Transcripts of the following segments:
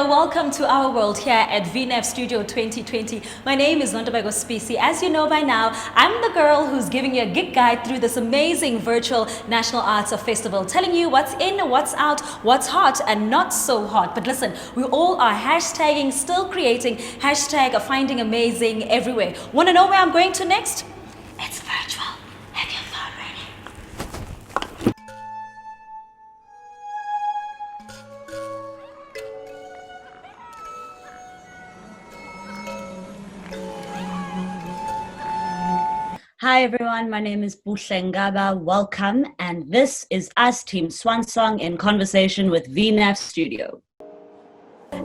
Hello, welcome to our world here at vNAF Studio 2020. My name is Nontabeko Spisi. As you know by now, I'm the girl who's giving you a gig guide through this amazing virtual National Arts Festival, telling you what's in, what's out, what's hot and not so hot. But listen, we all are hashtagging, still creating, hashtag finding amazing everywhere. Want to know where I'm going to next? It's virtual. Have your phone ready? Hi everyone, my name is Buhlengaba. Welcome, and this is us, Team Swan Song, in conversation with vNAF Studio.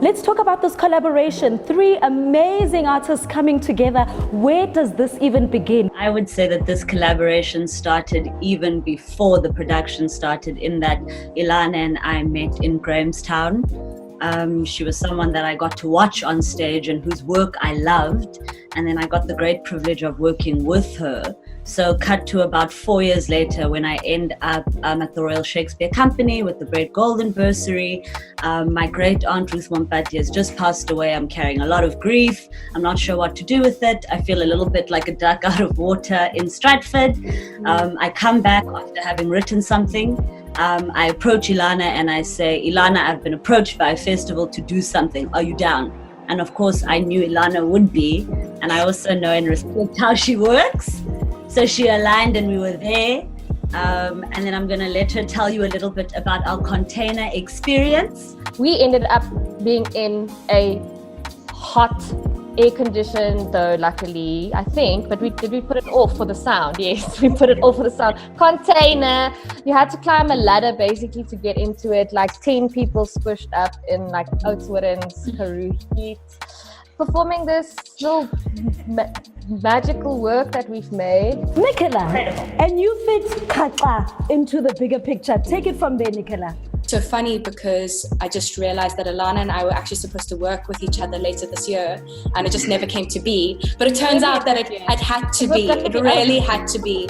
Let's talk about this collaboration. 3 amazing artists coming together. Where does this even begin? I would say that this collaboration started even before the production started, in that Ilana and I met in Grahamstown. She was someone that I got to watch on stage and whose work I loved. And then I got the great privilege of working with her. So cut to about 4 years later, when I end up at the Royal Shakespeare Company with the Great Golden Bursary. My great aunt Ruth Mompati has just passed away. I'm carrying a lot of grief. I'm not sure what to do with it. I feel a little bit like a duck out of water in Stratford. I come back after having written something. I approach Ilana and I say, Ilana, I've been approached by a festival to do something. Are you down? And of course, I knew Ilana would be. And I also know and respect how she works. So she aligned and we were there. And then I'm going to let her tell you a little bit about our container experience. We ended up being in a hot, air-conditioned, though luckily, I think, but we put it off for the sound? Yes, we put it off for the sound. Container. You had to climb a ladder basically to get into it, like 10 people squished up in like Oudtshoorn's Karoo heat, performing this little magical work that we've made. Nicola, and you fit Kaka into the bigger picture. Take it from there, Nicola. So funny because I just realized that Alana and I were actually supposed to work with each other later this year, and it just never came to be. But it turns out that it had to be. It really had to be.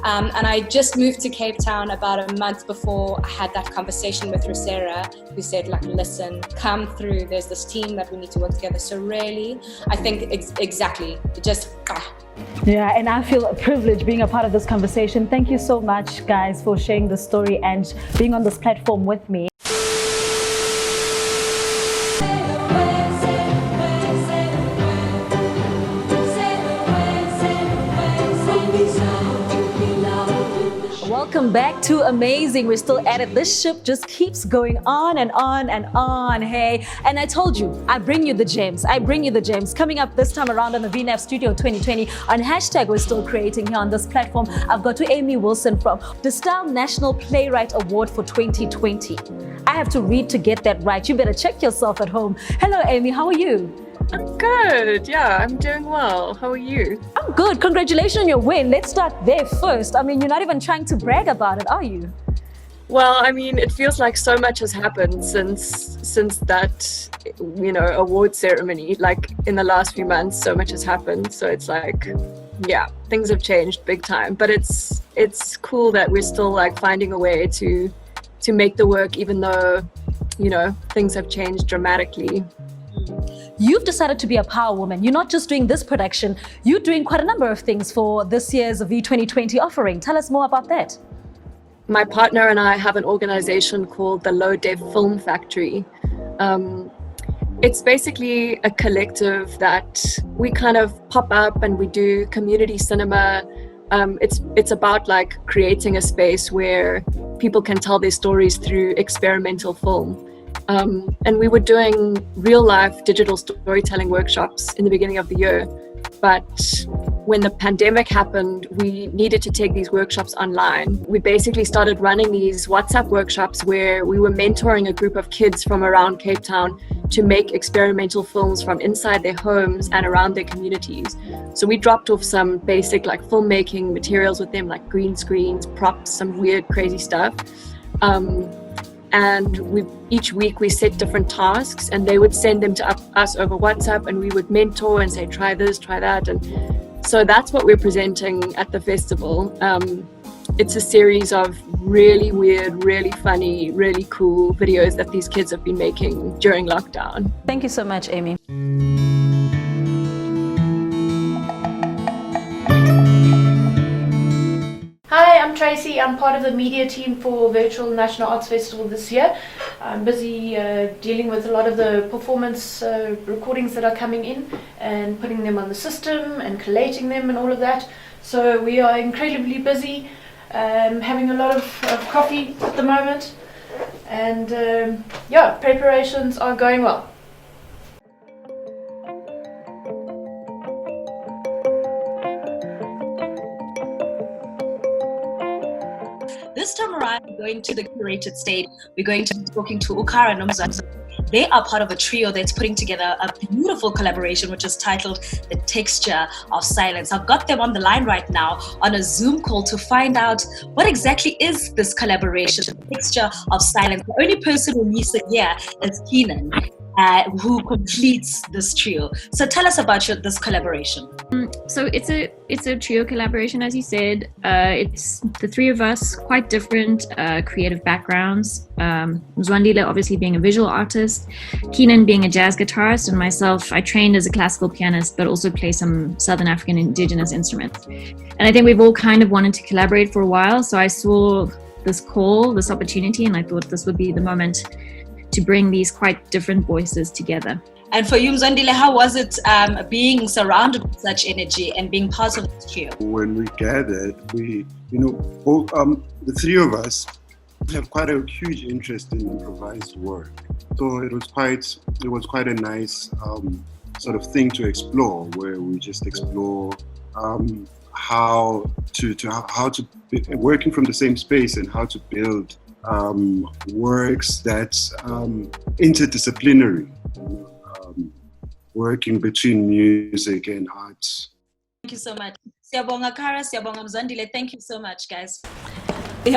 And I just moved to Cape Town about a month before I had that conversation with Rosera, who said, like, listen, come through. There's this team that we need to work together. So really, I think exactly, it just. Yeah, and I feel privileged being a part of this conversation. Thank you so much, guys, for sharing the story and being on this platform with me. Welcome back to Amazing. We're still at it. This ship just keeps going on and on and on. Hey, and I told you, I bring you the gems. I bring you the gems. Coming up this time around on the vNAF Studio 2020 on hashtag we're still creating here on this platform. I've got to Amy Wilson from the Style National Playwright Award for 2020. I have to read to get that right. You better check yourself at home. Hello, Amy. How are you? I'm good. Yeah, I'm doing well. How are you? I'm good. Congratulations on your win. Let's start there first. I mean, you're not even trying to brag about it, are you? Well, I mean, it feels like so much has happened since that, award ceremony. Like in the last few months, so much has happened. So it's like, yeah, things have changed big time. But it's cool that we're still like finding a way to make the work, even though, things have changed dramatically. You've decided to be a power woman. You're not just doing this production, you're doing quite a number of things for this year's V2020 offering. Tell us more about that. My partner and I have an organization called the Low Def Film Factory. It's basically a collective that we kind of pop up and we do community cinema. It's about like creating a space where people can tell their stories through experimental film. And we were doing real life digital storytelling workshops in the beginning of the year. But when the pandemic happened, we needed to take these workshops online. We basically started running these WhatsApp workshops where we were mentoring a group of kids from around Cape Town to make experimental films from inside their homes and around their communities. So we dropped off some basic like filmmaking materials with them, like green screens, props, some weird, crazy stuff. And each week we set different tasks and they would send them to us over WhatsApp, and we would mentor and say, try this, try that. And so that's what we're presenting at the festival. it's a series of really weird, really funny, really cool videos that these kids have been making during lockdown. Thank you so much, Amy. Hi, I'm Tracy. I'm part of the media team for Virtual National Arts Festival this year. I'm busy dealing with a lot of the performance recordings that are coming in and putting them on the system and collating them and all of that. So we are incredibly busy, having a lot of coffee at the moment, and yeah, preparations are going well. This time around, we're going to the curated stage. We're going to be talking to Ukara Nomzana. They are part of a trio that's putting together a beautiful collaboration, which is titled The Texture of Silence. I've got them on the line right now on a Zoom call to find out what exactly is this collaboration, The Texture of Silence. The only person who needs it here is Keenan, who completes this trio. So tell us about this collaboration. So it's a trio collaboration, as you said. It's the three of us, quite different creative backgrounds. Mzwandile obviously being a visual artist, Keenan being a jazz guitarist, and myself, I trained as a classical pianist, but also play some Southern African indigenous instruments. And I think we've all kind of wanted to collaborate for a while. So I saw this opportunity, and I thought this would be the moment to bring these quite different voices together. And for you, Mzwandile, how was it being surrounded with such energy and being part of this trio? When we gathered, both, the three of us have quite a huge interest in improvised work. So it was quite a nice sort of thing to explore, where we just explore how to working from the same space and how to build works that's interdisciplinary, working between music and arts. Thank you so much. Siyabonga Kara, siyabonga Mzwandile. Thank you so much, guys. I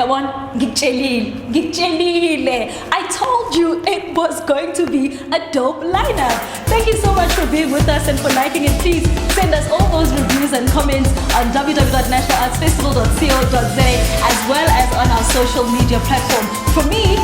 told you it was going to be a dope lineup. Thank you so much for being with us and for liking it. Please send us all those reviews and comments on www.nationalartsfestival.co.za as well as on our social media platform. For me,